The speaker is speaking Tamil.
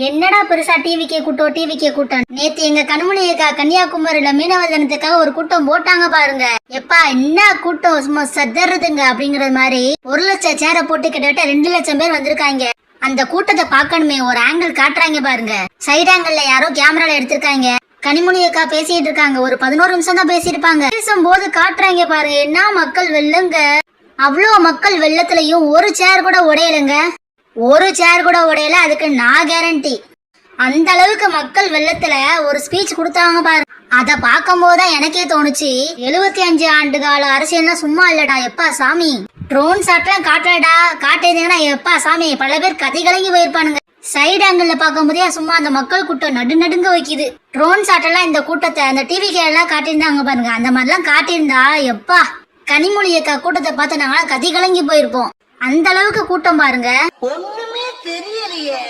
என்னடா பெருசா டிவிக்கே கூட்டம். நேத்து எங்க கண்மணி அக்கா கன்னியாகுமரியில மீனவர் தினத்துக்காக ஒரு கூட்டம் போட்டாங்க பாருங்க. எப்பா என்ன கூட்டம், சும்மா சதறதுங்க அப்படிங்கறது மாதிரி 1,00,000 சேரை போட்டு கிட்டத்தட்ட 2,00,000 பேர் வந்திருக்காங்க. அந்த கூட்டத்தை பார்க்கணுமே, ஒரு ஆங்கிள் காட்டுறாங்க பாருங்க. சைட் ஆங்கிள் யாரோ கேமரால எடுத்திருக்காங்க. கனிமொழி அக்கா பேசிட்டு இருக்காங்க. ஒரு 11 நிமிஷம் தான் பேசியிருப்பாங்க. பேசும்போது காட்டுறாங்க பாருங்க, என்ன மக்கள் வெள்ளங்க. அவ்வளோ மக்கள் வெள்ளத்துலயும் ஒரு சேர் கூட உடையலைங்க. ஒரு சேர் கூட உடையல, அதுக்கு நான் கேரண்டி. அந்த அளவுக்கு மக்கள் வெள்ளத்துல ஒரு ஸ்பீச் கொடுத்தாங்க பாரு. அத பார்க்கும் போதுதான் எனக்கே தோணுச்சு, 75 ஆண்டு கால அரசியல்னா சும்மா இல்லடா எப்பா சாமி. ட்ரோன் ஷாட்லாம் காட்டலடா, காட்டியிருந்தீங்கன்னா எப்பா சாமி பல பேர் கதை கலங்கி போயிருப்பானுங்க. சைடு ஆங்கிள் பார்க்கும் போதே சும்மா அந்த மக்கள் கூட்டம் நடுங்க வைக்குது. ட்ரோன் ஷாட்டெல்லாம் இந்த கூட்டத்தை அந்த டிவி எல்லாம் காட்டியிருந்தாங்க பாருங்க. அந்த மாதிரிலாம் காட்டியிருந்தா எப்பா கனிமொழி அக்கா கூட்டத்தை பார்த்து நாங்களாம் கதி கலங்கி போயிருப்போம். அந்த அளவுக்கு கூட்டம் பாருங்க. ஒண்ணுமே தெரியலையே.